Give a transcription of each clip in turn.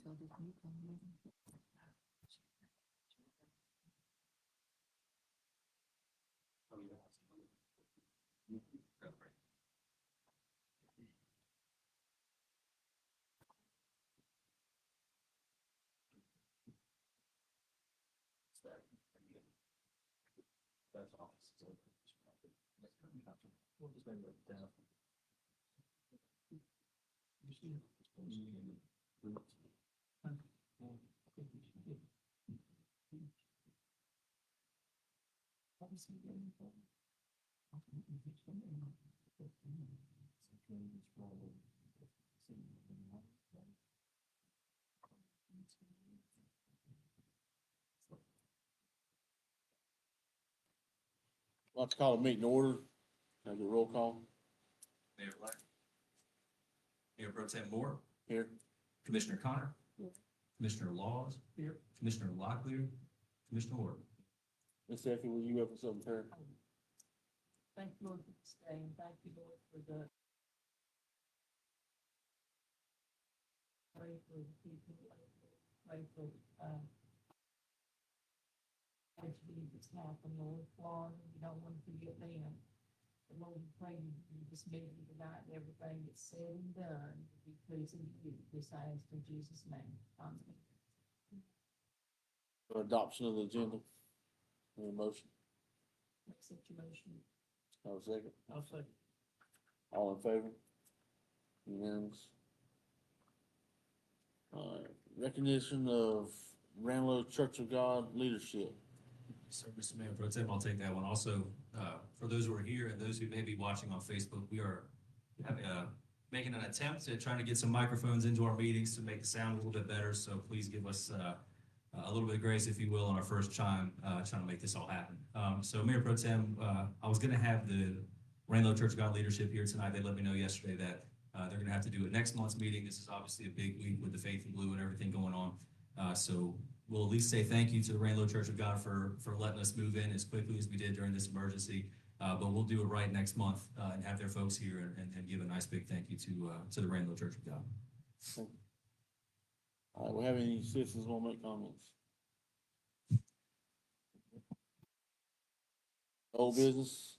I'd like to call a meeting to order. Can I get a roll call? Mayor Black. Mayor Pro Tem Moore. Here. Commissioner Connor. Here. Commissioner Laws. Here. Commissioner Locklear. Commissioner Ward. Ms. Effie, will you open something prayer? Thank you, Lord, for this day, and thank you, Lord, for the pray for the people, pray for, tragedy that's happened, Lord, Florida, we don't want to forget them. But Lord, we pray you this meeting tonight, and everything that's said and done, will be pleasing to you, this I ask in Jesus' name, amen. For adoption of the agenda. Any motion? Accept your motion. Have a second? I'll second. All in favor? Unanimous. Recognition of Ranlo Church of God leadership. Sir, Mr. Mayor Pro Tem, I'll take that one. Also, for those who are here and those who may be watching on Facebook, we are having making an attempt at trying to get some microphones into our meetings to make the sound a little bit better. So please give us a little bit of grace, if you will, on our first time, trying to make this all happen. So Mayor Pro Tem, I was going to have the Ranlo Church of God leadership here tonight. They let me know yesterday that they're going to have to do it next month's meeting. This is obviously a big week with the Faith in Blue and everything going on. So we'll at least say thank you to the Ranlo Church of God for letting us move in as quickly as we did during this emergency. But we'll do it right next month and have their folks here and give a nice big thank you to the Ranlo Church of God. All right, we have any citizens want to make comments? Old business.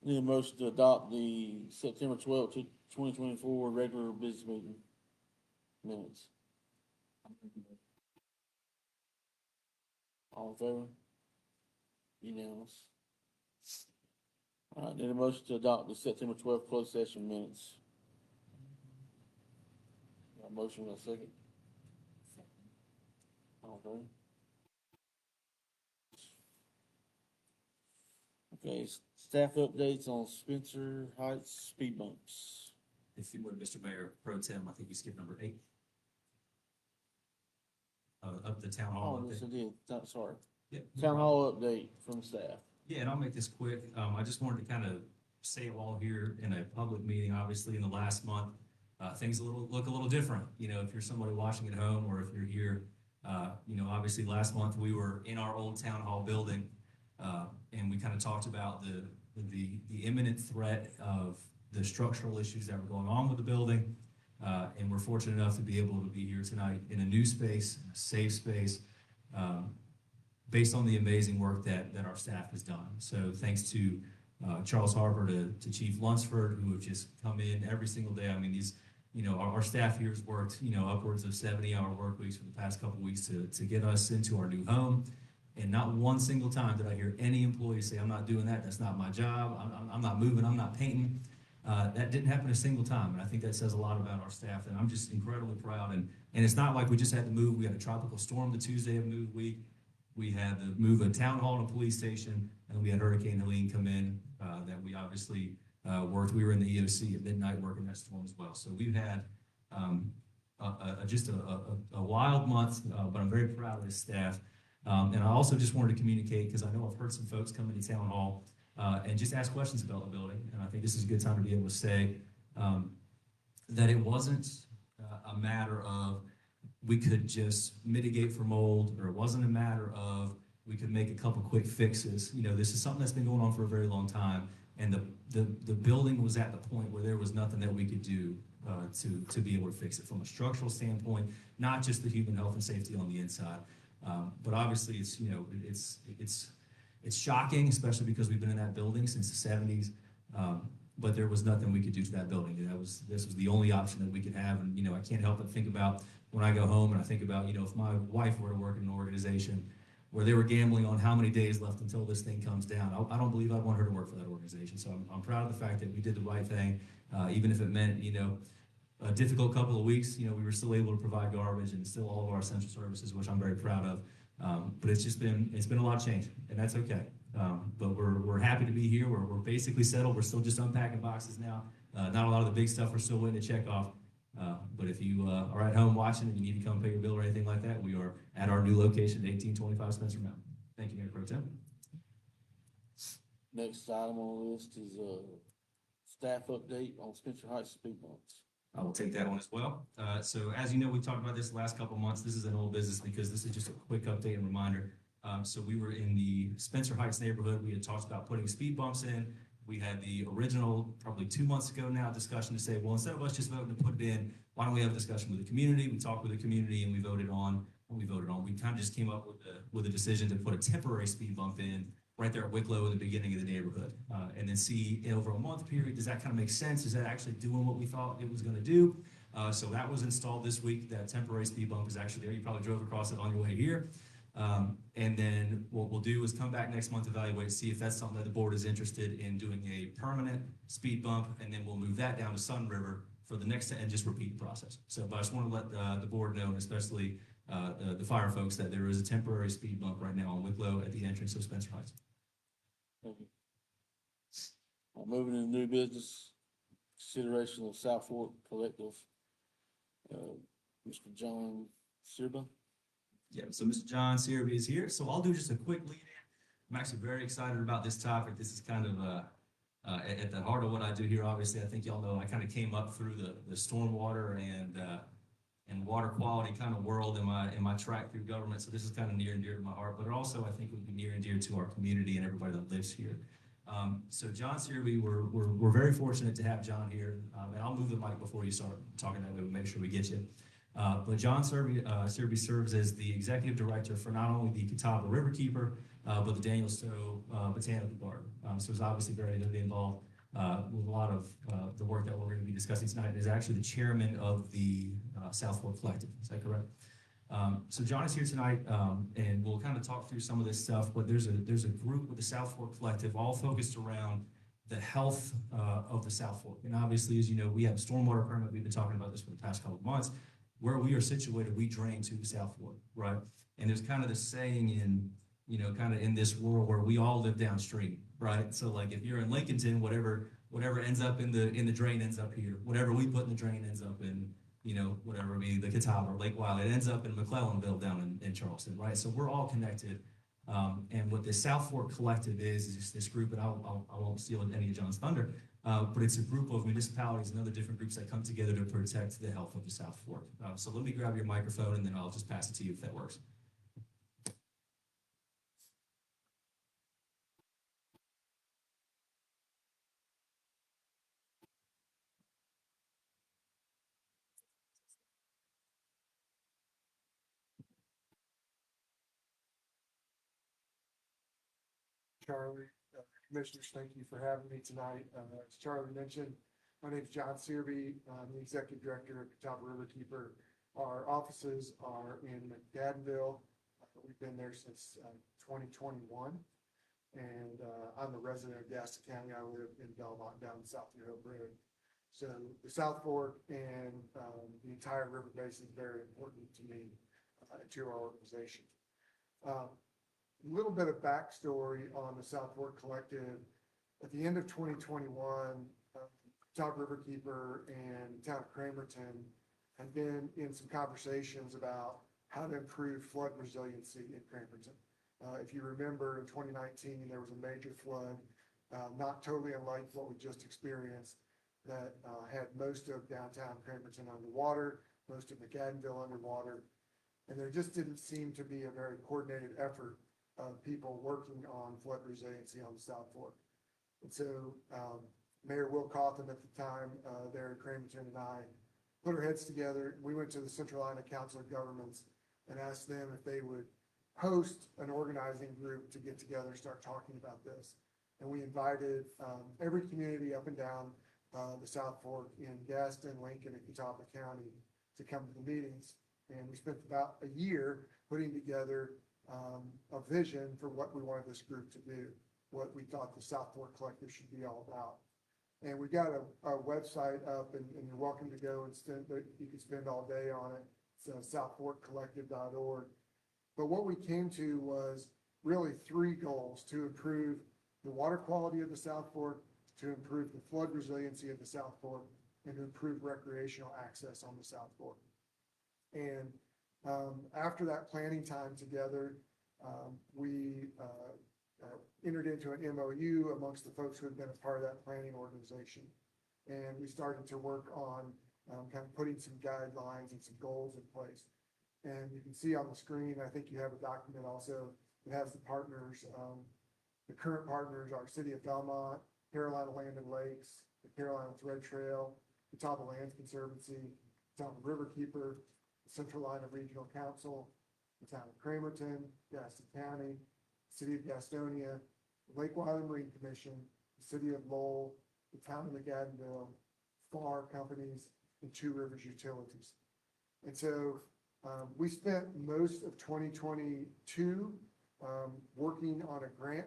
Need a motion to adopt the September 12th, 2024 regular business meeting minutes. All in favor? Unanimous. All right, need a motion to adopt the September 12th closed session minutes. Got a motion in a second? All in favor? Okay, staff updates on Spencer Heights speed bumps. If you would, Mr. Mayor Pro Tem, I think you skipped number 8. Up the town hall. Oh, yes, I did. Sorry. Yeah. Town hall update from staff. Yeah, and I'll make this quick. I just wanted to kind of say it all here in a public meeting. Obviously, in the last month, things look a little different. You know, if you're somebody watching at home or if you're here, you know, obviously last month we were in our old town hall building, and we kind of talked about the imminent threat of the structural issues that were going on with the building. And we're fortunate enough to be able to be here tonight in a new space, a safe space, based on the amazing work that our staff has done. So thanks to Charles Harper, to Chief Lunsford, who have just come in every single day. I mean, these, you know, our staff here has worked, you know, upwards of 70-hour work weeks for the past couple of weeks to get us into our new home. And not one single time did I hear any employee say, I'm not doing that, that's not my job, I'm not moving, I'm not painting. That didn't happen a single time, and I think that says a lot about our staff, and I'm just incredibly proud. And it's not like we just had to move. We had a tropical storm the Tuesday of move week. We had to move a town hall and a police station, and we had Hurricane Helene come in that we obviously worked. We were in the EOC at midnight working that storm as well. So we've had just a wild month, but I'm very proud of this staff. And I also just wanted to communicate, because I know I've heard some folks come into town hall and just ask questions about the building. And I think this is a good time to be able to say that it wasn't a matter of we could just mitigate for mold, or it wasn't a matter of we could make a couple quick fixes. You know, this is something that's been going on for a very long time. And the building was at the point where there was nothing that we could do to be able to fix it from a structural standpoint, not just the human health and safety on the inside. But obviously, it's, you know, it's shocking, especially because we've been in that building since the 70s. But there was nothing we could do to that building. This was the only option that we could have. And, you know, I can't help but think about when I go home and I think about, you know, if my wife were to work in an organization where they were gambling on how many days left until this thing comes down, I don't believe I'd want her to work for that organization. So I'm proud of the fact that we did the right thing, even if it meant, you know, a difficult couple of weeks. You know, we were still able to provide garbage and still all of our essential services, which I'm very proud of. But it's been a lot of change, and that's okay. But we're happy to be here. We're basically settled. We're still just unpacking boxes now. Not a lot of the big stuff we're still waiting to check off. But if you are at home watching and you need to come pay your bill or anything like that, we are at our new location, 1825 Spencer Mountain. Thank you, Mayor Pro Tem. Next item on the list is, staff update on Spencer Heights speed bumps. I will take that one as well. So as you know, we talked about this the last couple of months. This is an old business because this is just a quick update and reminder. So we were in the Spencer Heights neighborhood. We had talked about putting speed bumps in. We had the original, probably 2 months ago now, discussion to say, well, instead of us just voting to put it in, why don't we have a discussion with the community? We talked with the community and we voted on what we voted on. We kind of just came up with a decision to put a temporary speed bump in right there at Wicklow in the beginning of the neighborhood. And then see over a month period, does that kind of make sense? Is that actually doing what we thought it was going to do? So that was installed this week. That temporary speed bump is actually there. You probably drove across it on your way here. And then what we'll do is come back next month, evaluate, see if that's something that the board is interested in doing a permanent speed bump, and then we'll move that down to Sun River for the next, and just repeat the process. So, but I just want to let the board know, and especially the fire folks, that there is a temporary speed bump right now on Wicklow at the entrance of Spencer Heights. Thank you. Moving into new business, consideration of South Fork Collective, Mr. John Sirba. Yeah, so Mr. John Searby is here. So I'll do just a quick lead in. I'm actually very excited about this topic. This is kind of at the heart of what I do here. Obviously, I think y'all know I kind of came up through the stormwater and water quality kind of world in my track through government. So this is kind of near and dear to my heart, but also I think it would be near and dear to our community and everybody that lives here. So John Searby, we're very fortunate to have John here, and I'll move the mic before you start talking, that way we make sure we get you. But John Searby serves as the executive director for not only the Catawba Riverkeeper, but the Daniel Stowe Botanical Garden. So he's obviously very heavily involved with a lot of the work that we're going to be discussing tonight, and is actually the chairman of the South Fork Collective. Is that correct? So John is here tonight, and we'll kind of talk through some of this stuff, but there's a group with the South Fork Collective all focused around the health of the South Fork. And obviously, as you know, we have a stormwater permit. We've been talking about this for the past couple of months. Where we are situated, we drain to the South Fork, right? And there's kind of this saying in, you know, kind of in this world where we all live downstream, right? So like if you're in Lincolnton, whatever ends up in the drain ends up here. Whatever we put in the drain ends up in, you know, whatever be the Catawba or Lake Wiley, it ends up in McClellanville down in Charleston, right? So we're all connected. And what the South Fork Collective is this group, and I won't steal any of John's thunder, but it's a group of municipalities and other different groups that come together to protect the health of the South Fork. So let me grab your microphone and then I'll just pass it to you if that works. Charlie, Commissioners, thank you for having me tonight. As Charlie mentioned, my name is John Searby. I'm the Executive Director of Catawba Riverkeeper. Our offices are in McDaddenville. We've been there since 2021. And I'm a resident of Gaston County. I live in Belmont down South New Hope Road. So the South Fork and the entire river basin is very important to me, to our organization. A little bit of backstory on the South Fork Collective. At the end of 2021, Catawba Riverkeeper and the town of Cramerton had been in some conversations about how to improve flood resiliency in Cramerton. If you remember, in 2019, there was a major flood, not totally unlike what we just experienced, that had most of downtown Cramerton underwater, most of McAdenville underwater, and there just didn't seem to be a very coordinated effort of people working on flood resiliency on the South Fork. And so Mayor Will Cotham at the time, there in Cramerton, and I put our heads together. We went to the Central Iowa Council of Governments and asked them if they would host an organizing group to get together and start talking about this. And we invited every community up and down the South Fork in Gaston, Lincoln, and Catawba County to come to the meetings. And we spent about a year putting together a vision for what we wanted this group to do, what we thought the South Fork Collective should be all about. And we got a website up, and you're welcome to go and spend, you can spend all day on it. It's southforkcollective.org. But what we came to was really three goals: to improve the water quality of the South Fork, to improve the flood resiliency of the South Fork, and to improve recreational access on the South Fork. And after that planning time together, we entered into an MOU amongst the folks who had been a part of that planning organization. And we started to work on kind of putting some guidelines and some goals in place. And you can see on the screen, I think you have a document also that has the partners. The current partners are City of Belmont, Carolina Land and Lakes, the Carolina Thread Trail, the Catawba Lands Conservancy, Catawba Riverkeeper, the Central Iowa Regional Council, the town of Cramerton, Gaston County, City of Gastonia, the Lake Wylie Marine Commission, the City of Lowell, the town of McAdenville, FAR companies, and Two Rivers Utilities. And so we spent most of 2022 working on a grant.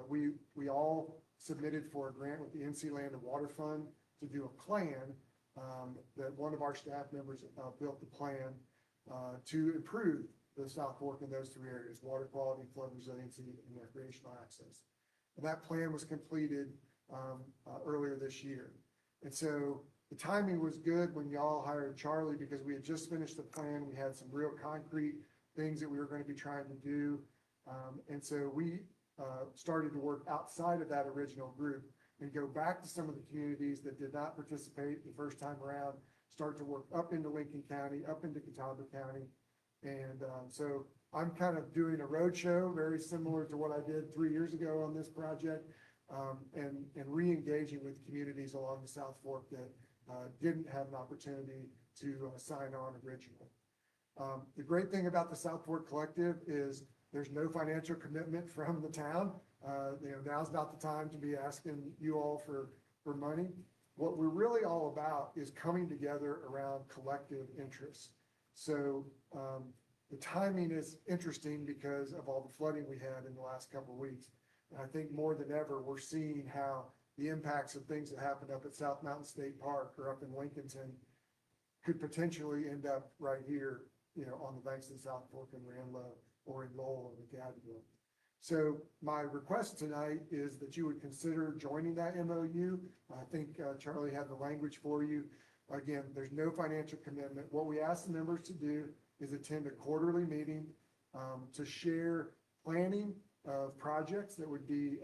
We all submitted for a grant with the NC Land and Water Fund to do a plan that one of our staff members built the plan to improve the South Fork in those three areas: water quality, flood resiliency, and recreational access. And that plan was completed earlier this year. And so the timing was good when y'all hired Charlie, because we had just finished the plan. We had some real concrete things that we were going to be trying to do. And so we started to work outside of that original group and go back to some of the communities that did not participate the first time around, start to work up into Lincoln County, up into Catawba County. And so I'm kind of doing a roadshow very similar to what I did 3 years ago on this project, and re-engaging with communities along the South Fork that didn't have an opportunity to sign on originally. The great thing about the South Fork Collective is there's no financial commitment from the town. Now's not the time to be asking you all for money. What we're really all about is coming together around collective interests. So the timing is interesting because of all the flooding we had in the last couple of weeks. And I think more than ever, we're seeing how the impacts of things that happened up at South Mountain State Park or up in Lincolnton could potentially end up right here, on the banks of the South Fork in Ranlo or in Lowell or McAdenville. So my request tonight is that you would consider joining that MOU. I think Charlie had the language for you. Again, there's no financial commitment. What we ask the members to do is attend a quarterly meeting to share planning of projects that would be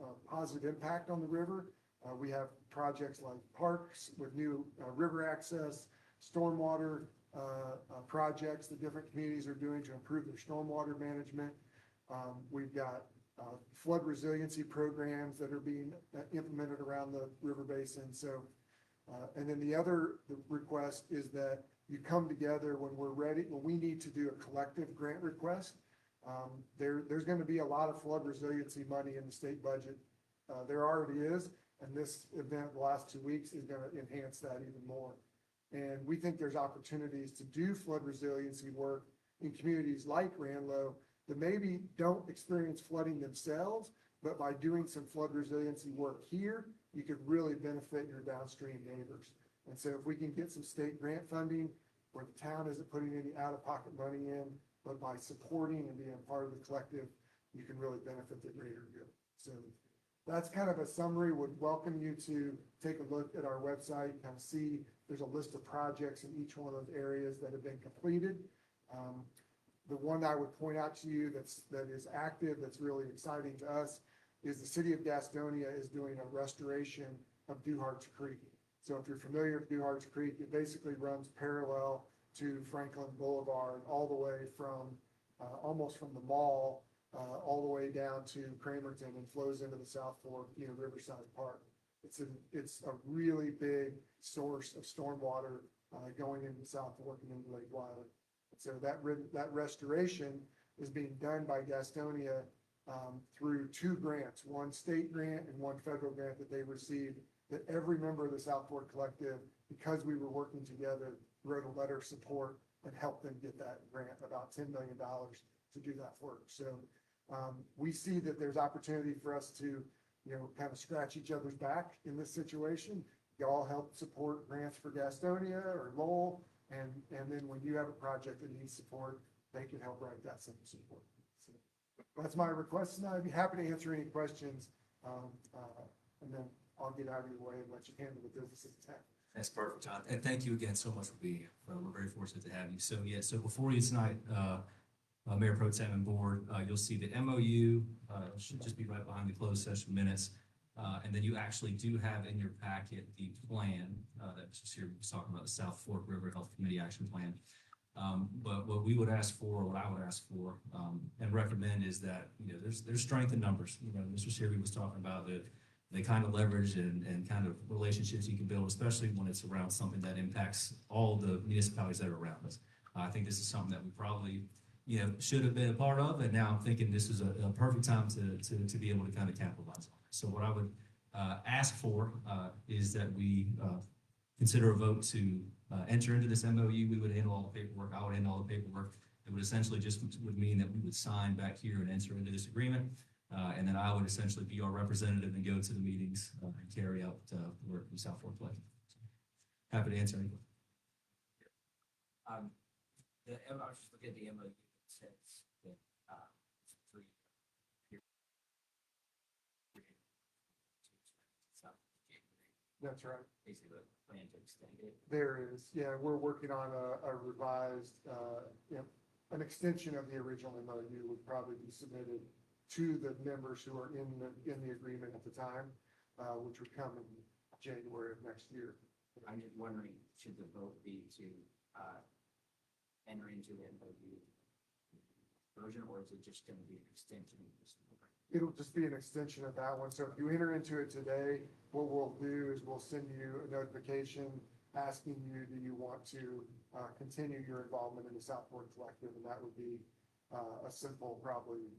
a positive impact on the river. We have projects like parks with new river access, stormwater projects that different communities are doing to improve their stormwater management. We've got flood resiliency programs that are being implemented around the river basin. So, and then the other request is that you come together when we're ready, when we need to do a collective grant request. There's going to be a lot of flood resiliency money in the state budget. There already is, and this event the last 2 weeks is going to enhance that even more. And we think there's opportunities to do flood resiliency work in communities like Ranlo that maybe don't experience flooding themselves, but by doing some flood resiliency work here, you could really benefit your downstream neighbors. And so if we can get some state grant funding where the town isn't putting any out-of-pocket money in, but by supporting and being a part of the collective, you can really benefit the greater good. So that's kind of a summary. Would welcome you to take a look at our website, kind of see there's a list of projects in each one of those areas that have been completed. The one I would point out to you that is active, that's really exciting to us, is the City of Gastonia is doing a restoration of Duhart's Creek. So if you're familiar with Duhart's Creek, it basically runs parallel to Franklin Boulevard all the way from almost from the mall all the way down to Cramerton and flows into the South Fork near Riverside Park. It's a really big source of stormwater, going into South Fork and into Lake Wiley. So that restoration is being done by Gastonia, through two grants, one state grant and one federal grant that they received, that every member of the South Fork Collective, because we were working together, wrote a letter of support and helped them get that grant, about $10 million to do that work. So, we see that there's opportunity for us to, kind of scratch each other's back in this situation. Y'all help support grants for Gastonia or Lowell, and then when you have a project that needs support, they can help write that same support. So that's my request, and I'd be happy to answer any questions, and then I'll get out of your way and let you handle the business at the time. That's perfect, John. And thank you again so much for being here. We're very fortunate to have you. So, yeah, so before you tonight, Mayor Pro Tem and Board, you'll see the MOU, should just be right behind the closed session minutes. And then you actually do have in your packet the plan, that Mr. Sear was talking about, the South Fork River Health Committee Action Plan. But what we would ask for, what I would ask for, and recommend is that, there's strength in numbers. Mr. Searby was talking about the kind of leverage and kind of relationships you can build, especially when it's around something that impacts all the municipalities that are around us. I think this is something that we probably, should have been a part of, and now I'm thinking this is a perfect time to be able to kind of capitalize on it. So what I would ask for is that we consider a vote to enter into this MOU. We would handle all the paperwork. I would handle all the paperwork. It would essentially just would mean that we would sign back here and enter into this agreement. And then I would essentially be our representative and go to the meetings and carry out work in South Fork Collective. Happy to answer any questions. I was just looking at the MOU, it says that, it's a 3-year period. That's right. Basically, the plan to extend it. There is, yeah, we're working on a revised, an extension of the original MOU would probably be submitted to the members who are in the agreement at the time, which would come in January of next year. I'm just wondering, should the vote be to, enter into the MOU version, or is it just gonna be an extension of this? It'll just be an extension of that one. So if you enter into it today, what we'll do is we'll send you a notification asking you, do you want to continue your involvement in the South Fork Collective? And that would be a simple, probably,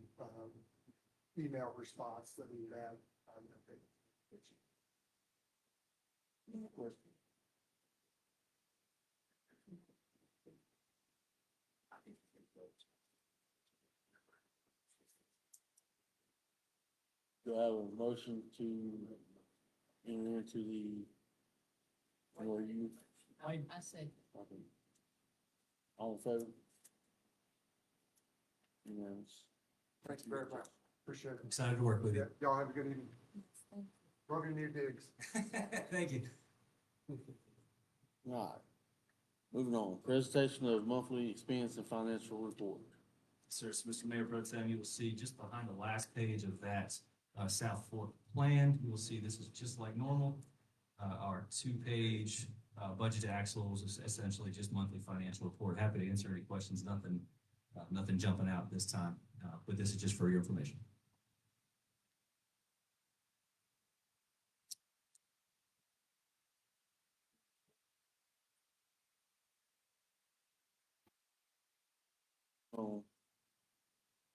email response that we would add. Question? I think you can vote. Do I have a motion to enter into the MOU? I said, Okay. All in favor? Unanimous. Thank you very much. Appreciate it. Excited to work with Yeah, you. y'all have a good evening. thank Love your new digs. Thank you. All right. Moving on, presentation of monthly expense and financial report. Sir, so Mr. Mayor Pro Tem, you will see just behind the last page of that South Fork plan, you will see this is just like normal. Our 2-page budget to actuals is essentially just monthly financial report. Happy to answer any questions. Nothing jumping out this time, but this is just for your information.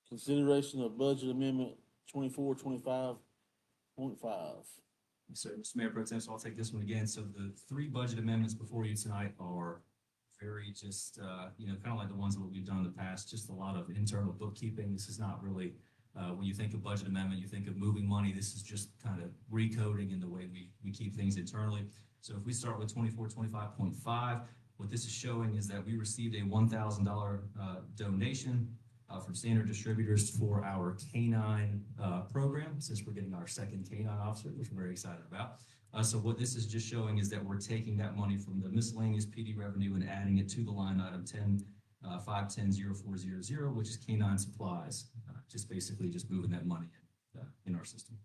Consideration of budget amendment 24-25.5. So, Mr. Mayor Pro Tem, so I'll take this one again. So the 3 budget amendments before you tonight are very just, kind of like the ones that we've done in the past, just a lot of internal bookkeeping. This is not really, when you think of budget amendment, you think of moving money. This is just kind of recoding in the way we keep things internally. So if we start with 24-25.5, what this is showing is that we received a $1,000 donation from Standard Distributors for our K-9 program, since we're getting our second K-9 officer, which we're very excited about. So what this is just showing is that we're taking that money from the miscellaneous PD revenue and adding it to the line item 510-0400, which is K-9 supplies, just basically just moving that money in our system.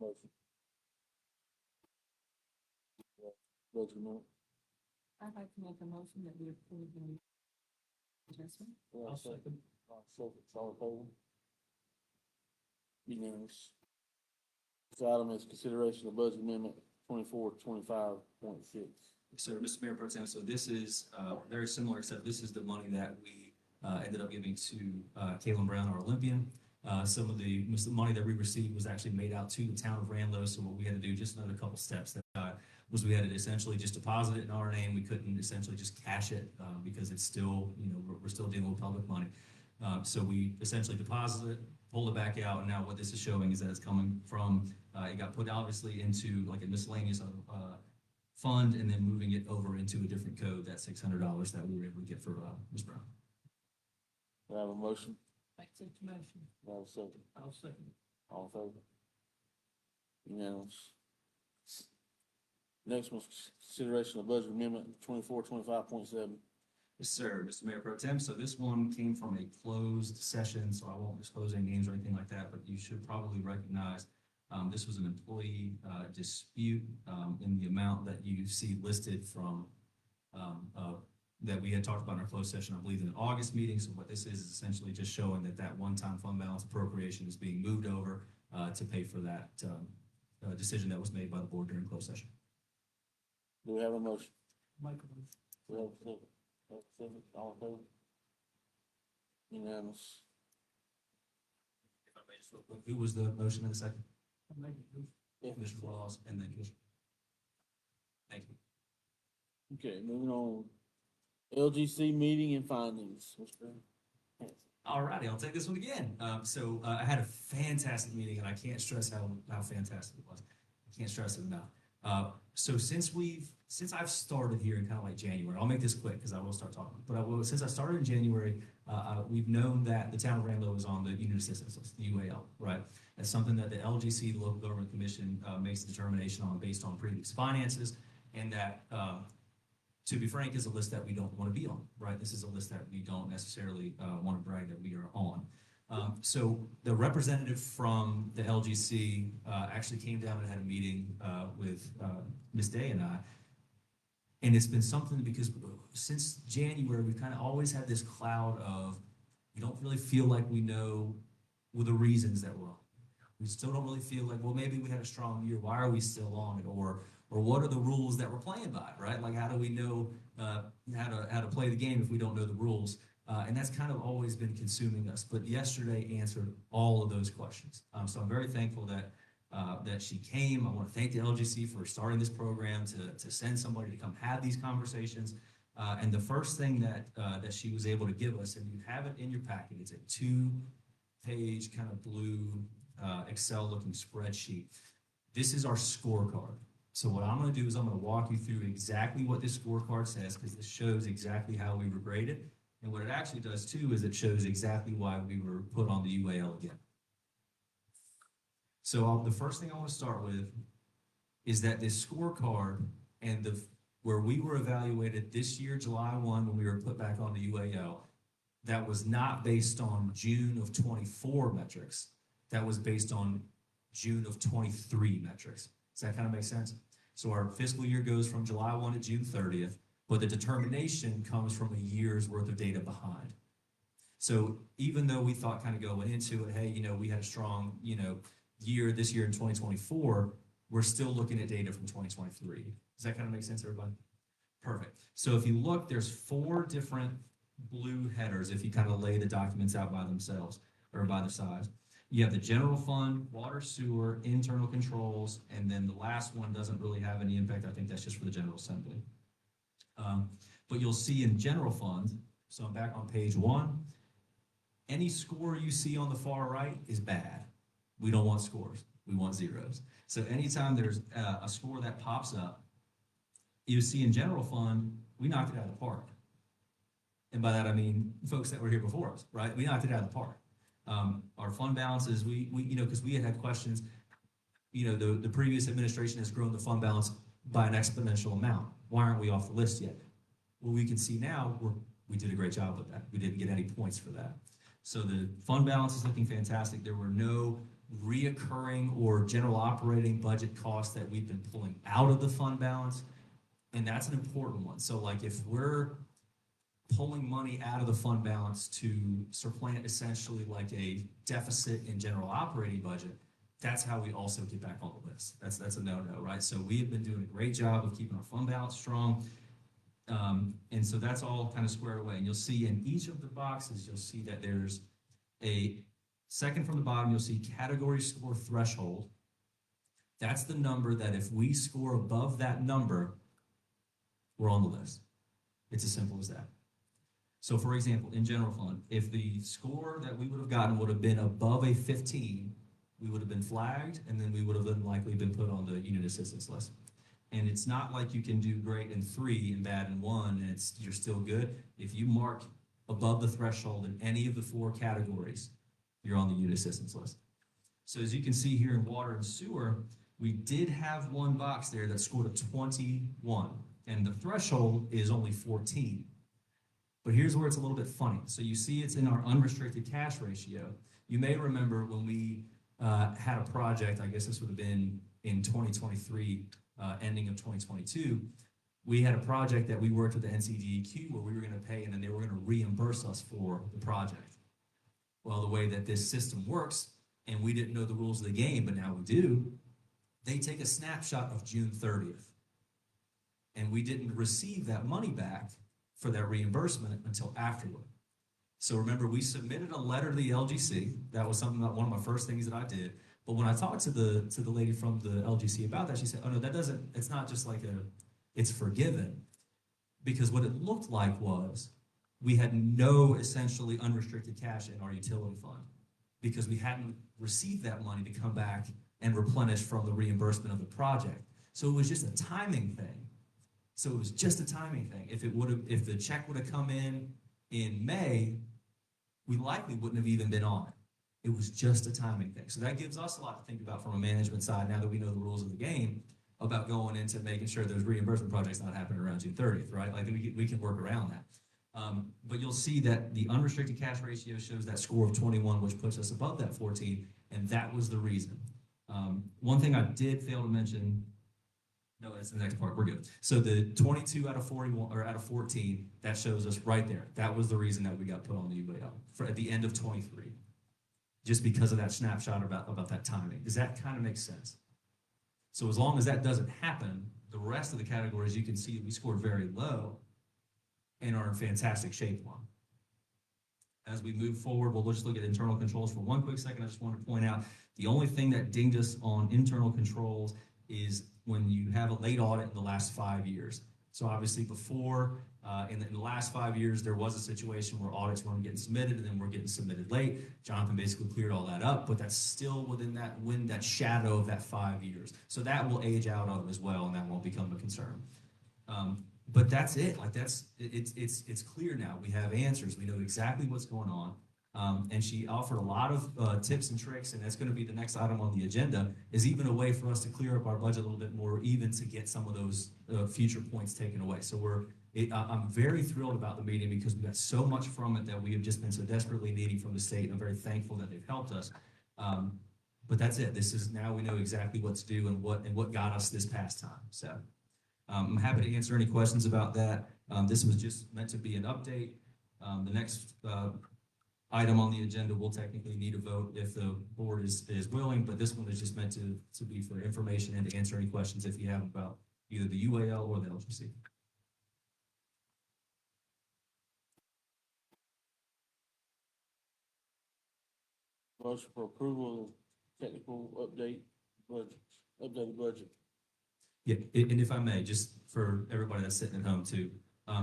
Motion. Budget amendment. I'd like to make a motion that we approve the adjustment. I'll second. All in favor? Unanimous. This item is consideration of budget amendment 24-25.6. So, Mr. Mayor Pro Tem, so this is very similar, except this is the money that we ended up giving to Caitlin Brown, our Olympian. Some of the money that we received was actually made out to the town of Ranlo. So what we had to do, just another couple steps that was we had to essentially just deposit it in our name. We couldn't essentially just cash it because it's still, we're still dealing with public money. So we essentially deposited it, pulled it back out, and now what this is showing is that it's coming from, it got put obviously into like a miscellaneous fund and then moving it over into a different code, that $600 that we were able to get for Ms. Brown. Do I have a motion? Make such a motion. Do I have a second? I'll second. All in favor? Unanimous. Next one's consideration of budget amendment 24-25.7. Yes, sir, Mr. Mayor Pro Tem. So this one came from a closed session, so I won't disclose any names or anything like that, but you should probably recognize this was an employee dispute in the amount that you see listed from that we had talked about in our closed session, I believe, in the August meeting. So what this is essentially just showing that that one-time fund balance appropriation is being moved over to pay for that decision that was made by the board during closed session. Do we have a motion? Make a motion. Do we have a second? Have a second? All in favor? Unanimous. If I may just real quick, who was the motion in the second? I make a motion. Commissioner Laws and then Commissioner. Thank you. Okay, moving on. LGC meeting and findings. Mr. Hanson. All righty, I'll take this one again. So I had a fantastic meeting, and I can't stress how fantastic it was. I can't stress it enough. So since I've started here in kind of like January, I'll make this quick because I will start talking. But since I started in January, we've known that the town of Ranlo is on the Unit Assistance List, the UAL, right? That's something that the LGC, the Local Government Commission, makes a determination on based on previous finances, and that, to be frank, is a list that we don't want to be on, right? This is a list that we don't necessarily want to brag that we are on. So the representative from the LGC actually came down and had a meeting with Ms. Day and I. And it's been something because since January, we've kind of always had this cloud of, we don't really feel like we know the reasons that we're on. We still don't really feel like, well, maybe we had a strong year. Why are we still on it? Or what are the rules that we're playing by, right? Like, how do we know how to play the game if we don't know the rules? And that's kind of always been consuming us. But yesterday answered all of those questions. So I'm very thankful that she came. I want to thank the LGC for starting this program to send somebody to come have these conversations. And the first thing that she was able to give us, and you have it in your packet, it's a 2-page kind of blue Excel-looking spreadsheet. This is our scorecard. So what I'm going to do is I'm going to walk you through exactly what this scorecard says, because this shows exactly how we were graded. And what it actually does too is it shows exactly why we were put on the UAL again. So the first thing I want to start with is that this scorecard and where we were evaluated this year, July 1, when we were put back on the UAL, that was not based on June of 24 metrics. That was based on June of 23 metrics. Does that kind of make sense? So our fiscal year goes from July 1 to June 30th, but the determination comes from a year's worth of data behind. So even though we thought kind of going into it, hey, we had a strong, year this year in 2024, we're still looking at data from 2023. Does that kind of make sense, everybody? Perfect. So if you look, there's 4 different blue headers if you kind of lay the documents out by themselves or by their size. You have the general fund, water, sewer, internal controls, and then the last one doesn't really have any impact. I think that's just for the General Assembly. But you'll see in general fund, so I'm back on page 1, any score you see on the far right is bad. We don't want scores. We want zeros. So anytime there's a score that pops up, you see in general fund, we knocked it out of the park. And by that, I mean folks that were here before us, right? We knocked it out of the park. Our fund balances, we because we had questions, the previous administration has grown the fund balance by an exponential amount. Why aren't we off the list yet? Well, we can see now we did a great job with that. We didn't get any points for that. So the fund balance is looking fantastic. There were no reoccurring or general operating budget costs that we've been pulling out of the fund balance. And that's an important one. So like if we're pulling money out of the fund balance to supplant essentially like a deficit in general operating budget, that's how we also get back on the list. That's a no-no, right? So we have been doing a great job of keeping our fund balance strong. And so that's all kind of squared away. And you'll see in each of the boxes, you'll see that there's a second from the bottom, you'll see category score threshold. That's the number that if we score above that number, we're on the list. It's as simple as that. So for example, in general fund, if the score that we would have gotten would have been above a 15, we would have been flagged, and then we would have been likely been put on the unit assistance list. And it's not like you can do great in 3 and bad in 1, and you're still good. If you mark above the threshold in any of the 4 categories, you're on the unit assistance list. So as you can see here in water and sewer, we did have one box there that scored a 21, and the threshold is only 14. But here's where it's a little bit funny. So you see it's in our unrestricted cash ratio. You may remember when we had a project, I guess this would have been in 2023, ending of 2022, we had a project that we worked with the NCDEQ where we were going to pay and then they were going to reimburse us for the project. Well, the way that this system works, and we didn't know the rules of the game, but now we do, they take a snapshot of June 30th. And we didn't receive that money back for that reimbursement until afterward. So remember, we submitted a letter to the LGC. That was something that one of my first things that I did. But when I talked to the lady from the LGC about that, she said, oh no, it's not just like it's forgiven. Because what it looked like was we had no essentially unrestricted cash in our utility fund because we hadn't received that money to come back and replenish from the reimbursement of the project. So it was just a timing thing. So it was just a timing thing. If the check would have come in May, we likely wouldn't have even been on it. It was just a timing thing. So that gives us a lot to think about from a management side now that we know the rules of the game about going into making sure those reimbursement projects not happening around June 30th, right? Like we can work around that. But you'll see that the unrestricted cash ratio shows that score of 21, which puts us above that 14, and that was the reason. One thing I did fail to mention, no, that's the next part, we're good. So the 22 out of 41, or out of 14, that shows us right there. That was the reason that we got put on the UAL at the end of 23, just because of that snapshot about that timing. Does that kind of make sense? So as long as that doesn't happen, the rest of the categories, you can see we scored very low and are in fantastic shape on. As we move forward, we'll just look at internal controls for one quick second. I just want to point out the only thing that dinged us on internal controls is when you have a late audit in the last 5 years. So obviously before, in the last 5 years, there was a situation where audits weren't getting submitted and then were getting submitted late. Jonathan basically cleared all that up, but that's still within that shadow of that 5 years. So that will age out of as well, and that won't become a concern. But that's it. Like it's clear now. We have answers. We know exactly what's going on. And she offered a lot of tips and tricks, and that's going to be the next item on the agenda, is even a way for us to clear up our budget a little bit more, even to get some of those future points taken away. So I'm very thrilled about the meeting because we got so much from it that we have just been so desperately needing from the state, and I'm very thankful that they've helped us. But that's it. This is now we know exactly what to do and what got us this past time. So I'm happy to answer any questions about that. This was just meant to be an update. The next item on the agenda will technically need a vote if the board is willing, but this one is just meant to be for information and to answer any questions if you have about either the UAL or the LGC. Motion for approval of technical updated budget. Yeah, and if I may, just for everybody that's sitting at home too.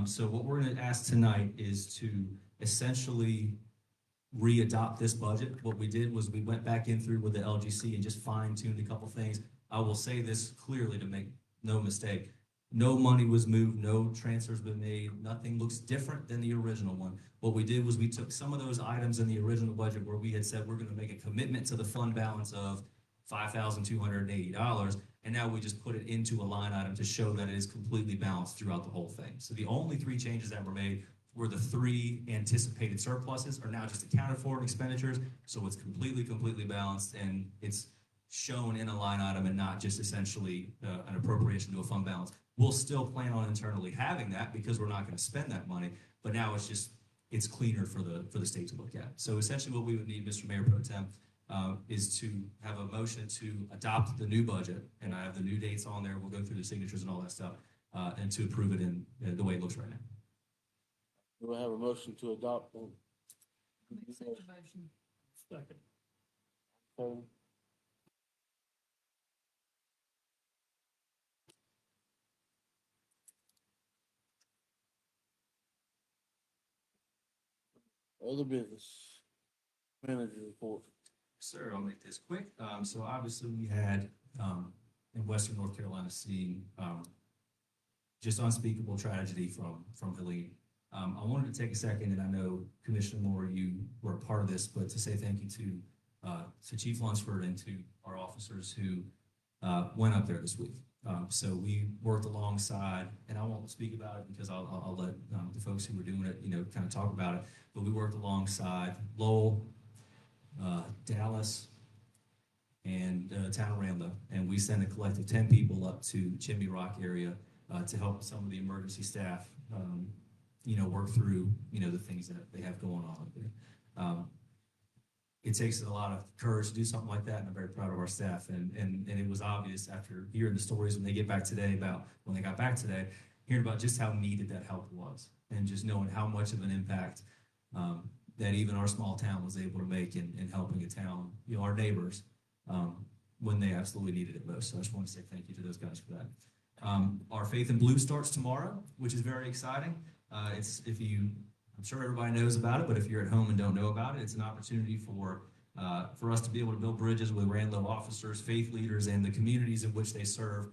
So what we're going to ask tonight is to essentially re-adopt this budget. What we did was we went back in through with the LGC and just fine-tuned a couple things. I will say this clearly to make no mistake. No money was moved, no transfers been made, nothing looks different than the original one. What we did was we took some of those items in the original budget where we had said we're going to make a commitment to the fund balance of $5,280, and now we just put it into a line item to show that it is completely balanced throughout the whole thing. So the only 3 changes that were made were the 3 anticipated surpluses are now just accounted for in expenditures, so it's completely balanced, and it's shown in a line item and not just essentially an appropriation to a fund balance. We'll still plan on internally having that because we're not going to spend that money, but now it's cleaner for the state to look at. So essentially what we would need, Mr. Mayor Pro Tem, is to have a motion to adopt the new budget, and I have the new dates on there. We'll go through the signatures and all that stuff, and to approve it in the way it looks right now. Do I have a motion to adopt the Make such a motion. second? Okay. Other business, manager report. Sir, I'll make this quick. So obviously we had, in Western North Carolina, seeing, just unspeakable tragedy from Helene. I wanted to take a second, and I know Commissioner Moore, you were a part of this, but to say thank you to Chief Lunsford and to our officers who, went up there this week. So we worked alongside, and I won't speak about it because I'll let, the folks who were doing it, kind of talk about it. But we worked alongside Lowell, Dallas, and town of Ranlo, and we sent a collective 10 people up to Chimney Rock area to help some of the emergency staff, work through, the things that they have going on up there. It takes a lot of courage to do something like that, and I'm very proud of our staff. And it was obvious after hearing the stories when they got back today, hearing about just how needed that help was, and just knowing how much of an impact that even our small town was able to make in helping a town, our neighbors, when they absolutely needed it most. So I just want to say thank you to those guys for that. Our Faith in Blue starts tomorrow, which is very exciting. I'm sure everybody knows about it, but if you're at home and don't know about it, it's an opportunity for us to be able to build bridges with Ranlo officers, faith leaders, and the communities in which they serve.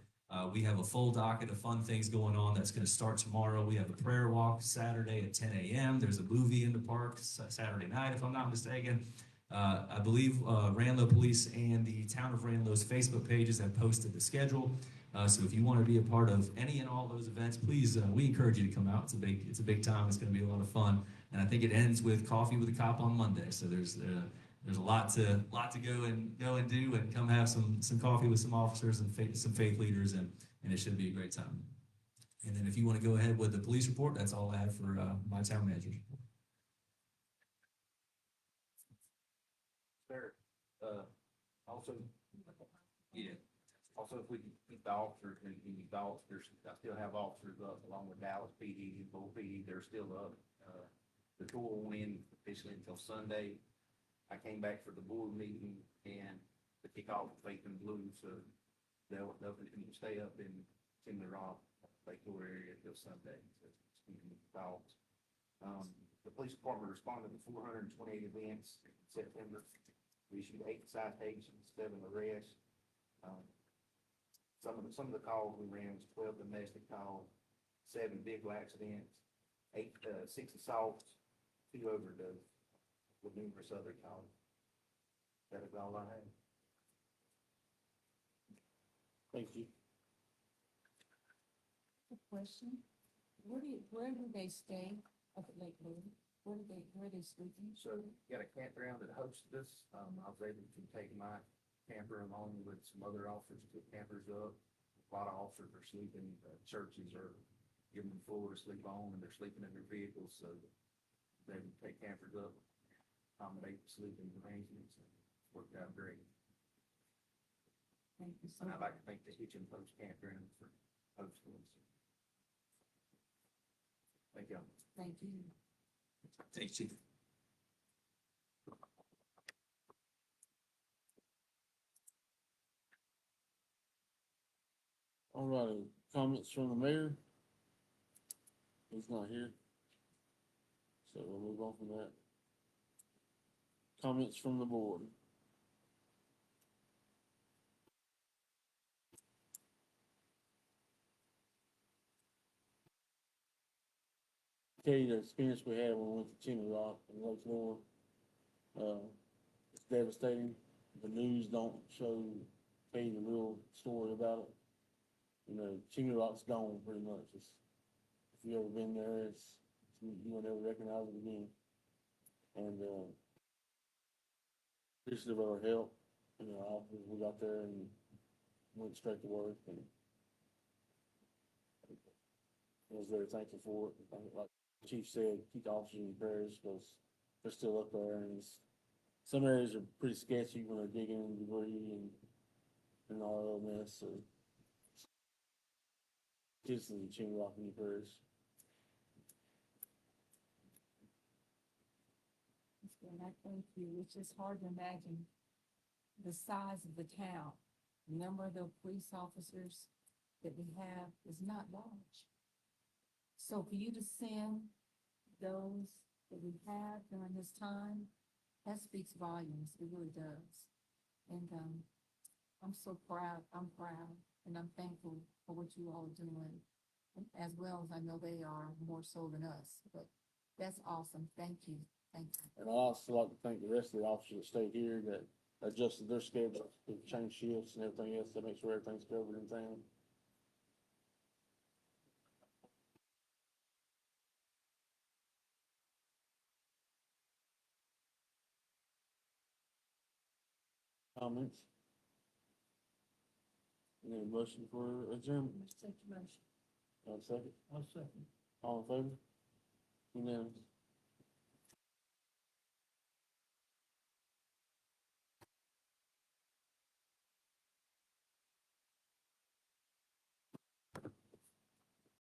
We have a full docket of fun things going on that's going to start tomorrow. We have a prayer walk Saturday at 10 a.m. There's a movie in the park Saturday night, if I'm not mistaken. I believe Ranlo Police and the Town of Ranlo's Facebook pages have posted the schedule. So if you want to be a part of any and all those events, please, we encourage you to come out. It's a big time. It's going to be a lot of fun. And I think it ends with coffee with a cop on Monday. So there's a lot to go and do, and come have some coffee with some officers and some faith leaders, and it should be a great time. And then if you want to go ahead with the police report, that's all I have for my town manager's report. Sir, also, yeah, also if we can keep the officers, and keep the officers, I still have officers up along with Dallas PD and Bull PD, they're still up. The tour won't end officially until Sunday. I came back for the board meeting and to kick off Faith in Blue, so they'll stay up in Chimney Rock, Lake Tour area until Sunday. So it's keeping the thoughts. The police department responded to 428 events in September. We issued 8 citations, 7 arrests. Some of the calls we ran was 12 domestic calls, 7 vehicle accidents, 6 assaults, 2 overdoses, with numerous other calls. That is all I have. Thank you. Good question. Where do they stay up at Lake Louis? Where are they sleeping? So got a campground that hosted us. I was able to take my camper along with some other officers, put campers up. A lot of officers are sleeping. Churches are giving them floor to sleep on, and they're sleeping in their vehicles. So they would take campers up, accommodate sleeping arrangements, and it's worked out great. Thank you so And much. I'd like to thank the Hitchin Post Campground for hosting us. Thank you. Thank you. Thanks, Chief. All righty, comments from the mayor? He's not here. So we'll move on from that. Comments from the board? Tell you the experience we had when we went to Chimney Rock and Lake Lure. It's devastating. The news don't tell you the real story about it. Chimney Rock's gone pretty much. If you ever been there, you will never recognize it again. And, appreciative of our help, we got there and went straight to work, and I was very thankful for it. Like the chief said, keep the officers in prayers, because they're still up there, and some areas are pretty sketchy when they're digging in debris and all that mess, so. Just the chimney rock in the prayers. And I thank you. It's just hard to imagine the size of the town. The number of the police officers that we have is not large. So for you to send those that we have during this time, that speaks volumes. It really does. And, I'm so proud. I'm proud and I'm thankful for what you all are doing. And as well as I know they are more so than us, but that's awesome. Thank you. Thank you. And I also like to thank the rest of the officers that stayed here that adjusted their schedules, to change shifts and everything else to make sure everything's covered in town. Comments? Any motion for adjournment? Take your motion. Have a second? I'll second. All in favor? Unanimous.